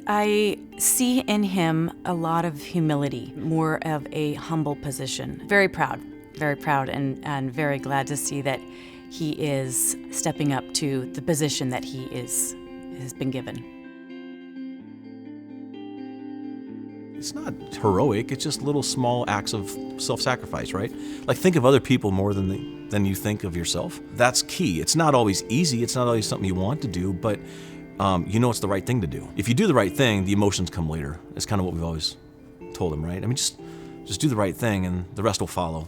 I see in him a lot of humility, more of a humble position. Very proud and very glad to see that he is stepping up to the position that has been given. It's not heroic, it's just little small acts of self-sacrifice, right? Like, think of other people more than you think of yourself. That's key. It's not always easy, it's not always something you want to do, but you know it's the right thing to do. If you do the right thing, the emotions come later. It's kind of what we've always told him, right? I mean, just do the right thing and the rest will follow.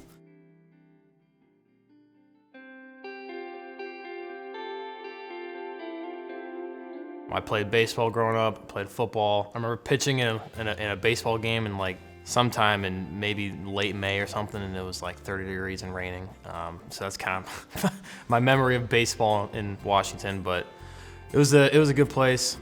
I played baseball growing up, played football. I remember pitching in a baseball game in like sometime in maybe late May or something, and it was like 30 degrees and raining. So that's kind of my memory of baseball in Washington, but it was a good place.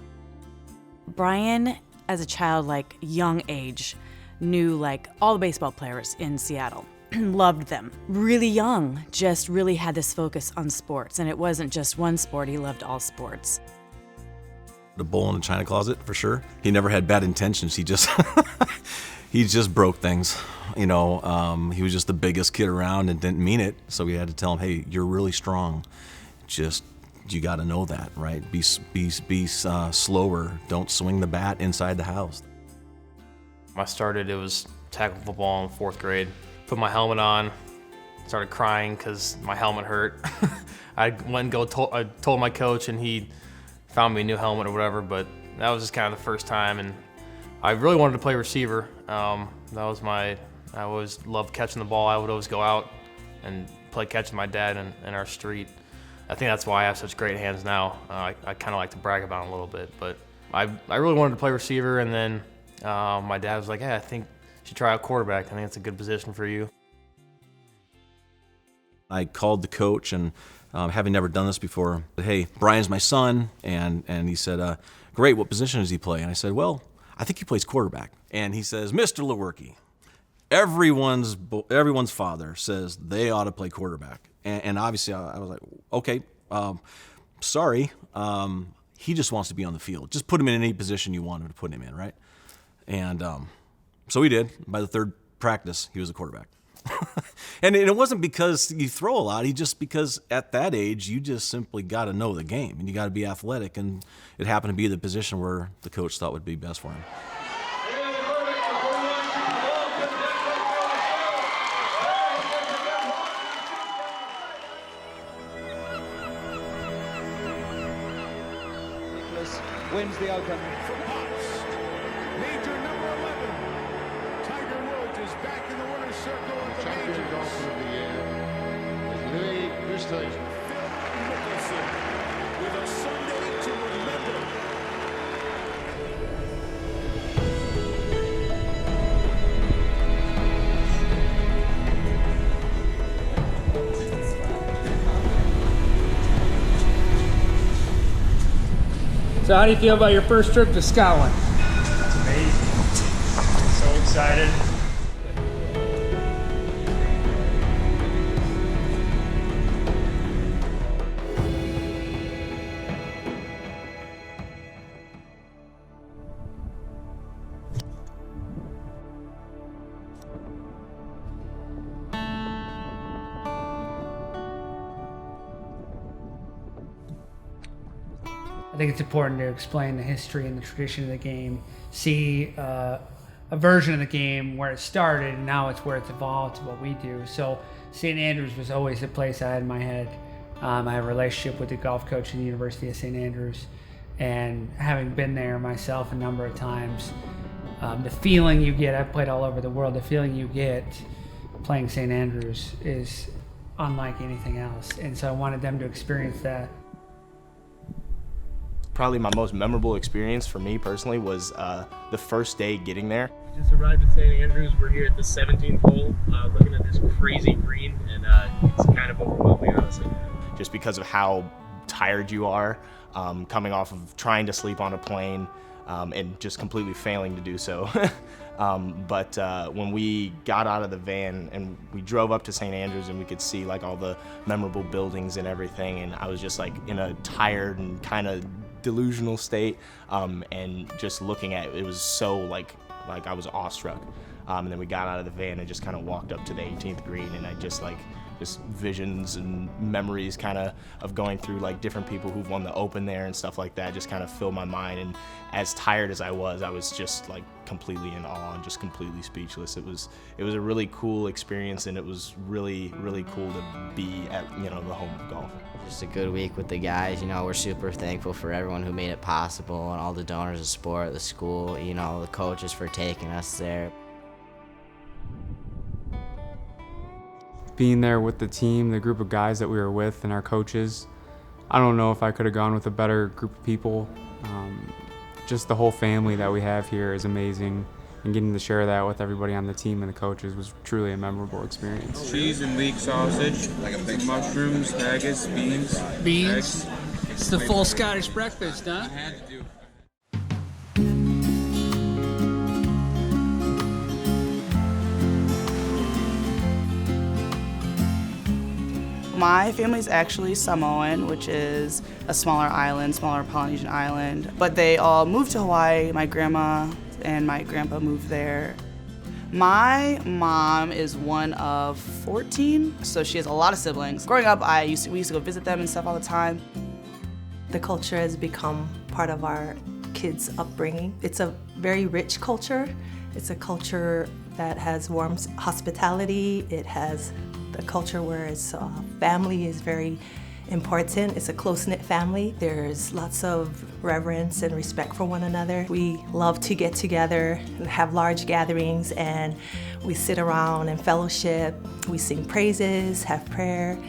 Brian, as a child, like young age, knew like all the baseball players in Seattle. Loved them. Really young, just really had this focus on sports, and it wasn't just one sport, he loved all sports. The bull in the china closet, for sure. He never had bad intentions. He just he just broke things. You know, he was just the biggest kid around and didn't mean it. So we had to tell him, hey, you're really strong. Just, you got to know that, right? Be slower. Don't swing the bat inside the house. I started, it was tackle football in 4th grade. Put my helmet on, started crying because my helmet hurt. I went and I told my coach, and he found me a new helmet or whatever, but that was just kind of the first time, and I really wanted to play receiver. I always loved catching the ball. I would always go out and play catch with my dad in our street. I think that's why I have such great hands now. I kind of like to brag about them a little bit, but I really wanted to play receiver, and then my dad was like, hey, I think you should try out quarterback. I think it's a good position for you. I called the coach, and having never done this before, said, hey, Brian's my son, and he said, great, what position does he play? And I said, well, I think he plays quarterback. And he says, Mr. Lewerke, everyone's father says they ought to play quarterback. And obviously I was like, okay, sorry, he just wants to be on the field. Just put him in any position you want him to put him in, right? And so we did. By the 3rd practice, he was a quarterback. And it wasn't because you throw a lot, because at that age, you just simply got to know the game, and you got to be athletic, and it happened to be the position where the coach thought would be best for him. Wins the Open. From Pops, major number 11. Tiger Woods is back in the winner's circle of the majors. Golfer of the year is Louis Phil Mickelson with a Sunday to remember. So how do you feel about your first trip to Scotland? It's amazing. So excited. I think it's important to explain the history and the tradition of the game, see a version of the game where it started, and now it's where it's evolved to what we do. So St. Andrews was always the place I had in my head. I have a relationship with the golf coach at the University of St. Andrews, and having been there myself a number of times, the feeling you get, I've played all over the world, the feeling you get playing St. Andrews is unlike anything else. And so I wanted them to experience that. Probably my most memorable experience for me personally was the first day getting there. We just arrived at St. Andrews. We're here at the 17th hole, looking at this crazy green, and it's kind of overwhelming, honestly. Just because of how tired you are, coming off of trying to sleep on a plane, and just completely failing to do so. But when we got out of the van and we drove up to St. Andrews, and we could see like all the memorable buildings and everything, and I was just like in a tired and kind of delusional state, and just looking at it was so like I was awestruck. And then we got out of the van and just kind of walked up to the 18th green, and I just visions and memories kind of going through like different people who've won the Open there and stuff like that just kind of filled my mind. And as tired as I was just like completely in awe and just completely speechless. It was a really cool experience, and it was really, really cool to be at, the home of golf. Just a good week with the guys. We're super thankful for everyone who made it possible, and all the donors of sport, the school, the coaches for taking us there. Being there with the team, the group of guys that we were with, and our coaches, I don't know if I could have gone with a better group of people. Just the whole family that we have here is amazing, and getting to share that with everybody on the team and the coaches was truly a memorable experience. Cheese and leek sausage, some mushrooms, haggis, beans. Beans? Eggs. It's the full Scottish breakfast, huh? I had to do. My family's actually Samoan, which is a smaller Polynesian island. But they all moved to Hawaii. My grandma and my grandpa moved there. My mom is one of 14, so she has a lot of siblings. Growing up, we used to go visit them and stuff all the time. The culture has become part of our kids' upbringing. It's a very rich culture. It's a culture that has warm hospitality. It has a culture where family is very important. It's a close-knit family. There's lots of reverence and respect for one another. We love to get together and have large gatherings, and we sit around and fellowship. We sing praises, have prayer,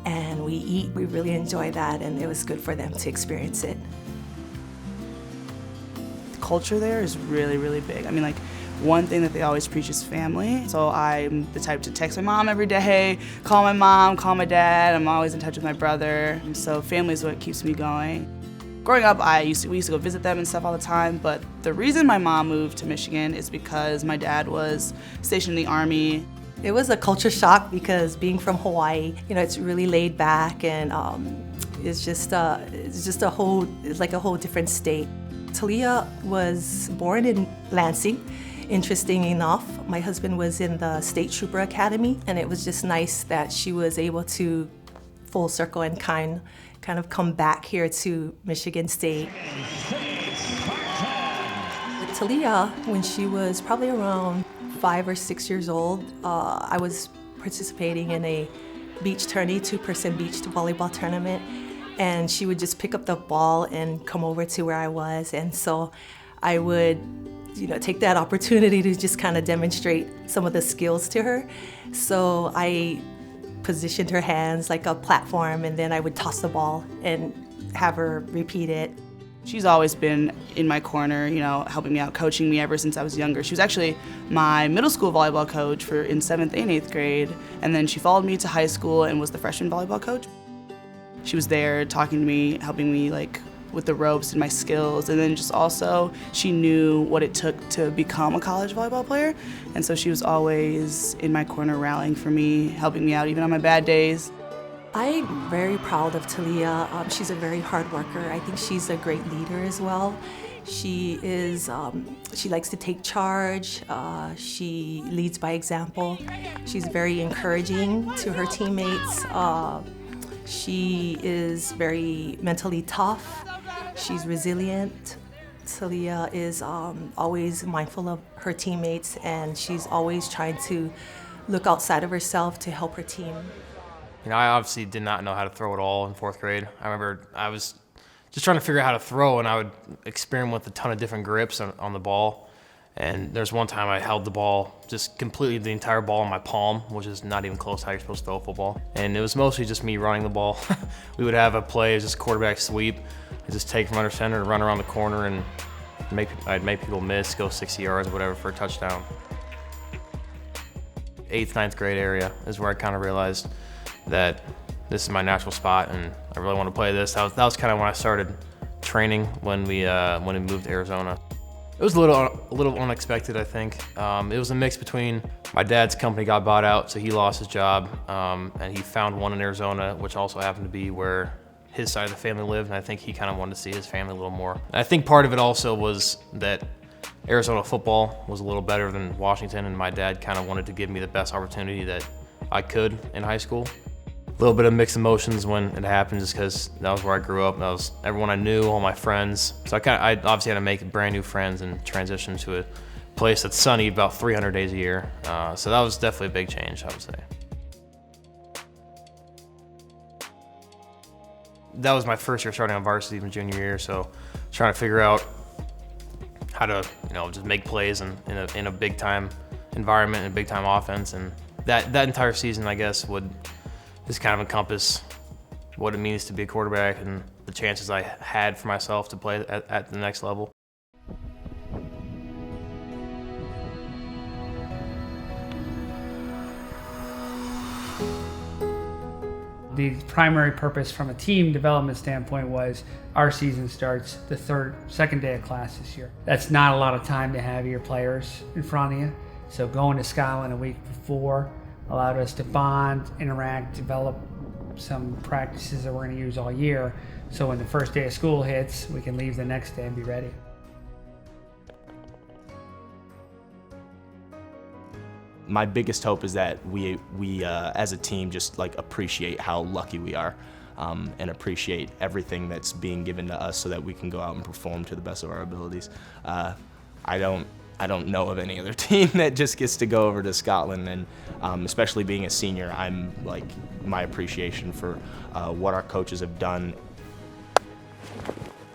and we eat. We really enjoy that, and it was good for them to experience it. The culture there is really, really big. One thing that they always preach is family. So I'm the type to text my mom every day, call my mom, call my dad. I'm always in touch with my brother. So family is what keeps me going. Growing up, we used to go visit them and stuff all the time, but the reason my mom moved to Michigan is because my dad was stationed in the Army. It was a culture shock because being from Hawaii, it's really laid back, and it's like a whole different state. Talia was born in Lansing. Interesting enough, my husband was in the State Trooper Academy, and it was just nice that she was able to full circle and kind of come back here to Michigan State. Talia, when she was probably around 5 or 6 years old, I was participating in a beach tourney, 2-person beach volleyball tournament, and she would just pick up the ball and come over to where I was, and so I would take that opportunity to just kind of demonstrate some of the skills to her. So I positioned her hands like a platform, and then I would toss the ball and have her repeat it. She's always been in my corner, helping me out, coaching me ever since I was younger. She was actually my middle school volleyball coach in 7th and 8th grade, and then she followed me to high school and was the freshman volleyball coach. She was there talking to me, helping me with the ropes and my skills, and then just also she knew what it took to become a college volleyball player, and so she was always in my corner rallying for me, helping me out even on my bad days. I'm very proud of Talia. She's a very hard worker. I think she's a great leader as well. She likes to take charge. She leads by example. She's very encouraging to her teammates. She is very mentally tough. She's resilient. Talia is always mindful of her teammates, and she's always trying to look outside of herself to help her team. I obviously did not know how to throw at all in 4th grade. I remember I was just trying to figure out how to throw, and I would experiment with a ton of different grips on the ball. And there's one time I held the ball, just completely the entire ball in my palm, which is not even close to how you're supposed to throw a football. And it was mostly just me running the ball. We would have a play, just quarterback sweep, and just take from under center and run around the corner, and I'd make people miss, go 60 yards or whatever for a touchdown. 8th, 9th grade area is where I kind of realized that this is my natural spot, and I really want to play this. That was kind of when I started training when we moved to Arizona. It was a little unexpected, I think. It was a mix between my dad's company got bought out, so he lost his job, and he found one in Arizona, which also happened to be where his side of the family lived, and I think he kind of wanted to see his family a little more. And I think part of it also was that Arizona football was a little better than Washington, and my dad kind of wanted to give me the best opportunity that I could in high school. A little bit of mixed emotions when it happened, just because that was where I grew up. That was everyone I knew, all my friends. So I obviously had to make brand new friends and transition to a place that's sunny about 300 days a year. So that was definitely a big change, I would say. That was my first year starting on varsity, even junior year. So trying to figure out how to, just make plays in a big time environment and a big time offense, and that entire season, I guess, would just kind of encompass what it means to be a quarterback and the chances I had for myself to play at the next level. The primary purpose from a team development standpoint was our season starts the second day of class this year. That's not a lot of time to have your players in front of you. So going to Scotland a week before allowed us to bond, interact, develop some practices that we're going to use all year. So when the first day of school hits, we can leave the next day and be ready. My biggest hope is that we as a team just appreciate how lucky we are, and appreciate everything that's being given to us so that we can go out and perform to the best of our abilities. I don't know of any other team that just gets to go over to Scotland, and especially being a senior, I'm my appreciation for what our coaches have done.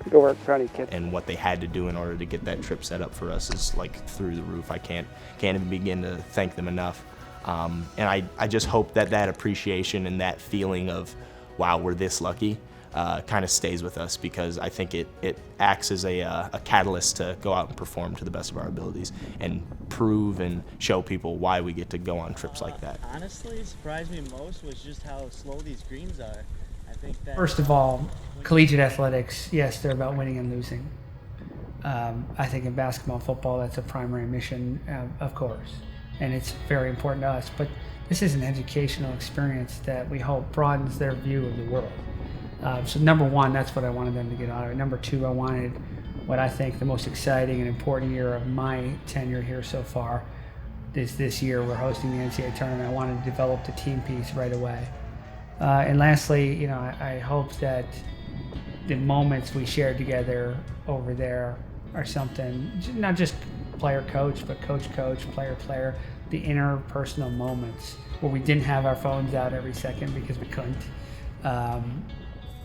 Go work, Brownie kid. And what they had to do in order to get that trip set up for us is through the roof. I can't even begin to thank them enough. And I just hope that appreciation and that feeling of, wow, we're this lucky, kind of stays with us, because I think it acts as a catalyst to go out and perform to the best of our abilities and prove and show people why we get to go on trips like that. Honestly, surprised me most was just how slow these greens are. I think that First of all, collegiate athletics, yes, they're about winning and losing. I think in basketball, football, that's a primary mission, of course, and it's very important to us. But this is an educational experience that we hope broadens their view of the world. So number one, that's what I wanted them to get out of it. Number two, I wanted what I think the most exciting and important year of my tenure here so far is this year we're hosting the NCAA tournament. I wanted to develop the team piece right away. And lastly, I hope that the moments we shared together over there are something, not just player-coach, but coach-coach, player-player, the interpersonal moments where we didn't have our phones out every second because we couldn't,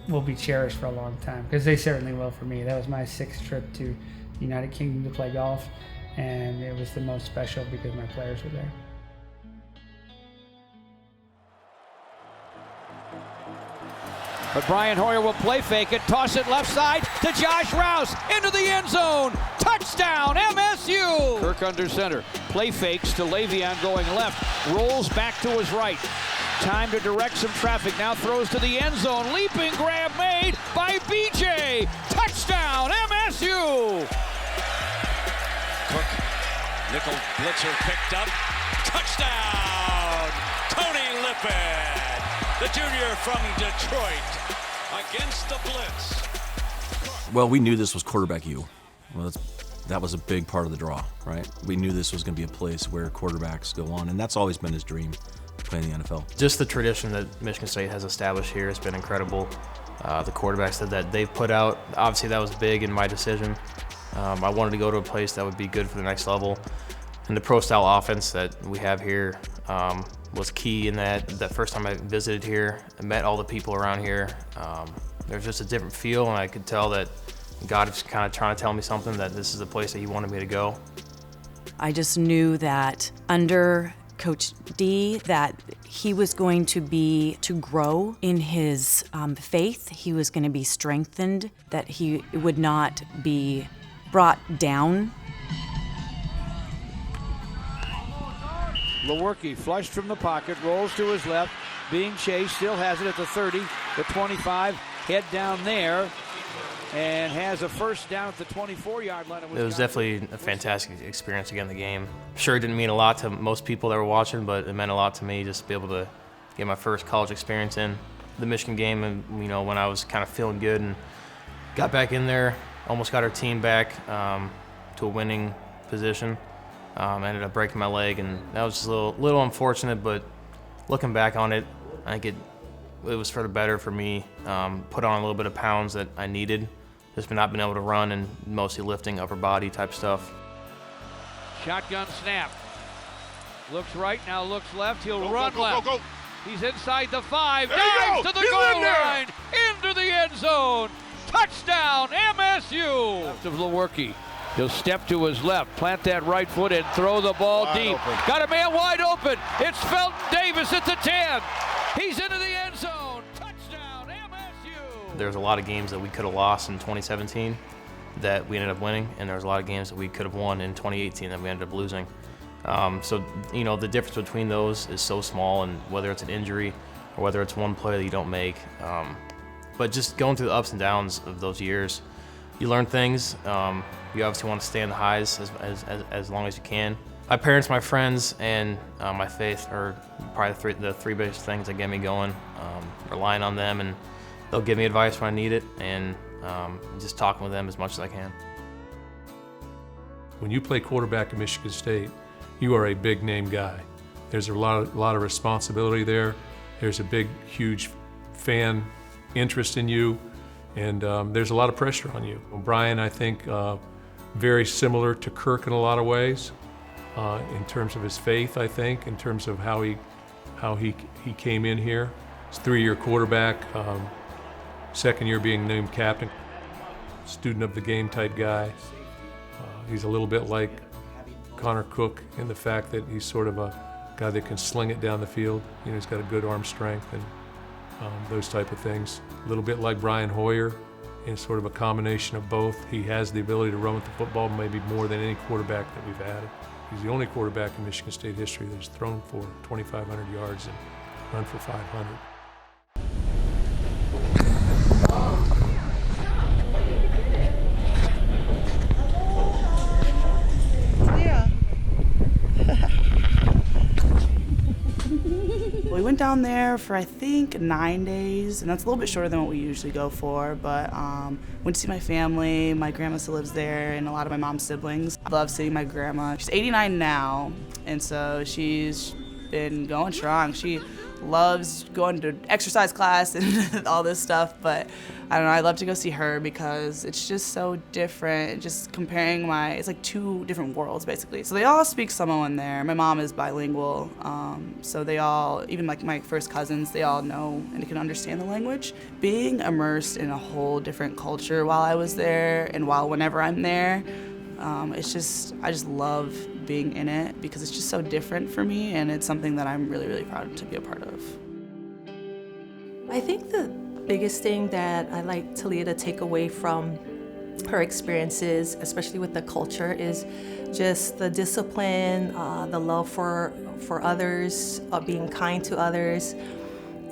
will be cherished for a long time, because they certainly will for me. That was my 6th trip to the United Kingdom to play golf, and it was the most special because my players were there. But Brian Hoyer will play fake it, toss it left side to Josh Rouse, into the end zone. Touchdown, MSU! Kirk under center, play fakes to Le'Veon going left, rolls back to his right. Time to direct some traffic, now throws to the end zone. Leaping grab made by BJ. Touchdown, MSU! Cook, nickel blitzer picked up. Touchdown, Tony Lippett, the junior from Detroit, against the blitz. Well, we knew this was quarterback U. Well, that was a big part of the draw, right? We knew this was going to be a place where quarterbacks go on, and that's always been his dream, playing the NFL. Just the tradition that Michigan State has established here has been incredible. The quarterbacks that they've put out, obviously that was big in my decision. I wanted to go to a place that would be good for the next level. And the pro-style offense that we have here was key in that first time I visited here and met all the people around here. There's just a different feel, and I could tell that God was kind of trying to tell me something, that this is the place that he wanted me to go. I just knew that under Coach D that he was going to grow in his faith. He was going to be strengthened, that he would not be brought down. Lewerke flushed from the pocket, rolls to his left, being chased, still has it at the 30, the 25, head down there, and has a first down at the 24-yard line. It was definitely a fantastic experience to get in the game. Sure, it didn't mean a lot to most people that were watching, but it meant a lot to me just to be able to get my first college experience in. the Michigan game, and when I was kind of feeling good and got back in there, almost got our team back to a winning position. Ended up breaking my leg, and that was just a little unfortunate, but looking back on it, I think it was for the better for me. Put on a little bit of pounds that I needed, just not being able to run and mostly lifting upper body type stuff. Shotgun snap. Looks right, now looks left. He'll run left. Go. He's inside the 5. Dives to the goal line. Into the end zone. Touchdown, MSU. Left of Lewerke. He'll step to his left, plant that right foot, and throw the ball deep. Open. Got a man wide open. It's Felton Davis at the 10. He's into the end zone. Touchdown, MSU. There's a lot of games that we could have lost in 2017 that we ended up winning, and there's a lot of games that we could have won in 2018 that we ended up losing. So, the difference between those is so small, and whether it's an injury or whether it's one play that you don't make. But just going through the ups and downs of those years, you learn things. You obviously want to stay on the highs as long as you can. My parents, my friends, and my faith are probably the three biggest things that get me going. Relying on them, and they'll give me advice when I need it, and just talking with them as much as I can. When you play quarterback at Michigan State, you are a big name guy. There's a lot of responsibility there. There's a big, huge fan interest in you, and there's a lot of pressure on you. Brian, I think, very similar to Kirk in a lot of ways, in terms of his faith, I think, in terms of how he came in here. He's a 3-year quarterback, second year being named captain, student of the game type guy. He's a little bit like Connor Cook in the fact that he's sort of a guy that can sling it down the field. He's got a good arm strength and those type of things. A little bit like Brian Hoyer, and sort of a combination of both. He has the ability to run with the football maybe more than any quarterback that we've had. He's the only quarterback in Michigan State history that's thrown for 2,500 yards and run for 500. We went down there for I think 9 days, and that's a little bit shorter than what we usually go for, but went to see my family. My grandma still lives there, and a lot of my mom's siblings. I love seeing my grandma. She's 89 now, and so she's been going strong. She loves going to exercise class and all this stuff, but I don't know, I love to go see her because it's just so different. Just comparing it's like two different worlds basically. So they all speak Samoan there. My mom is bilingual, so they all, even like my first cousins, they all know and can understand the language. Being immersed in a whole different culture while I was there and whenever I'm there, I just love being in it because it's just so different for me, and it's something that I'm really, really proud to be a part of. I think the biggest thing that I like Talia to take away from her experiences, especially with the culture, is just the discipline, the love for others, being kind to others,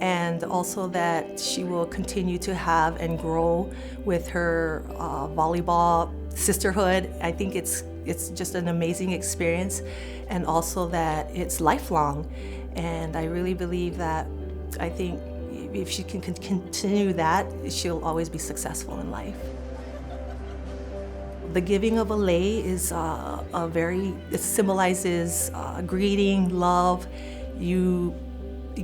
and also that she will continue to have and grow with her volleyball sisterhood. I think it's just an amazing experience, and also that it's lifelong. And I really believe that, I think if she can continue that, she'll always be successful in life. The giving of a lei is it symbolizes greeting, love. You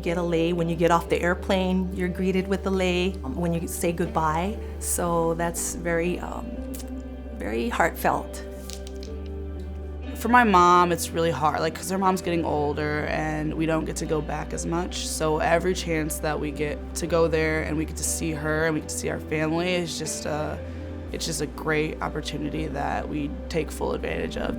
get a lei when you get off the airplane, you're greeted with a lei when you say goodbye. So that's very heartfelt. For my mom, it's really hard, because her mom's getting older and we don't get to go back as much. So every chance that we get to go there and we get to see her and we get to see our family is just a great opportunity that we take full advantage of.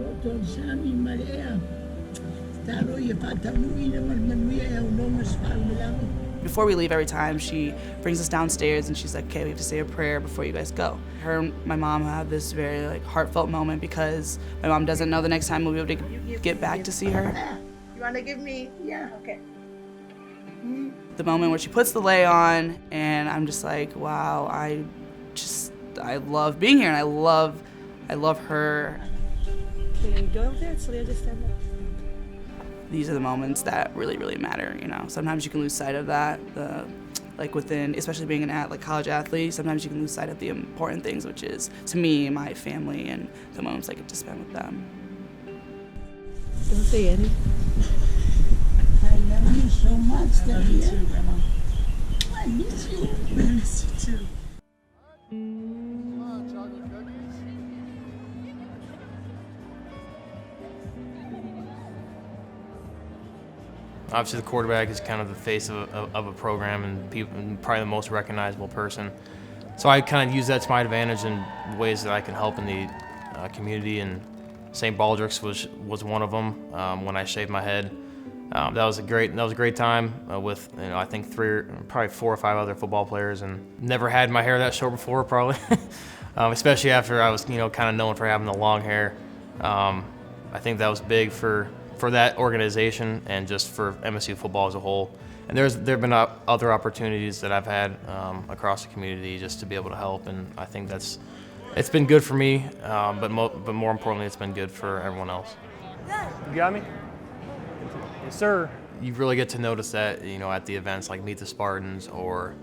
Before we leave, every time she brings us downstairs and she's like, okay, we have to say a prayer before you guys go. Her and my mom have this very heartfelt moment because my mom doesn't know the next time we'll be able to get back to see her. You want to give me? Yeah. Okay. The moment where she puts the lei on and I'm just like, wow, I love being here and I love her. Can you go over there so they'll just stand up? These are the moments that really, really matter, Sometimes you can lose sight of that. like within, especially being like college athlete, sometimes you can lose sight of the important things, which is, to me, my family and the moments I get to spend with them. Don't say anything. I love you so much, I love you too, Grandma. I miss you. I miss you too. Obviously, the quarterback is kind of the face of a program and probably the most recognizable person. So I kind of use that to my advantage in ways that I can help in the community. And St. Baldrick's was one of them. When I shaved my head, that was a great time with I think probably 4 or 5 other football players, and never had my hair that short before probably, especially after I was kind of known for having the long hair. I think that was big for that organization and just for MSU football as a whole. And there've been other opportunities that I've had across the community just to be able to help, and I think it's been good for me, but more importantly, it's been good for everyone else. You got me? Yes, sir. You really get to notice that, at the events like Meet the Spartans or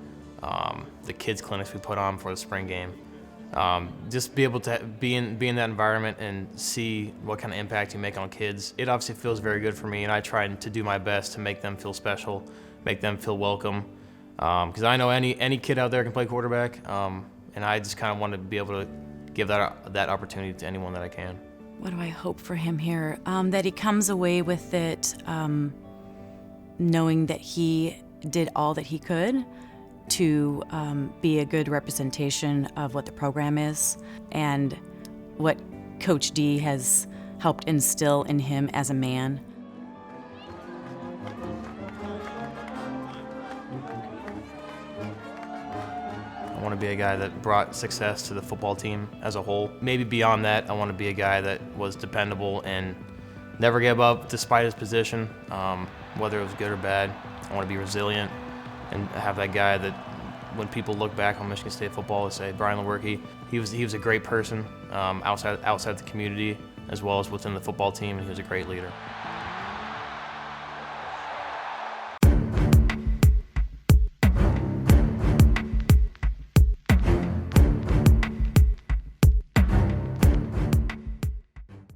the kids clinics we put on for the spring game. Just be able to be in that environment and see what kind of impact you make on kids. It obviously feels very good for me, and I try to do my best to make them feel special, make them feel welcome. Because I know any kid out there can play quarterback, and I just kind of want to be able to give that opportunity to anyone that I can. What do I hope for him here? That he comes away with it knowing that he did all that he could to be a good representation of what the program is and what Coach D has helped instill in him as a man. I want to be a guy that brought success to the football team as a whole. Maybe beyond that, I want to be a guy that was dependable and never gave up despite his position, whether it was good or bad. I want to be resilient and have that guy that when people look back on Michigan State football, they say Brian Lewerke, he was a great person outside the community as well as within the football team, and he was a great leader.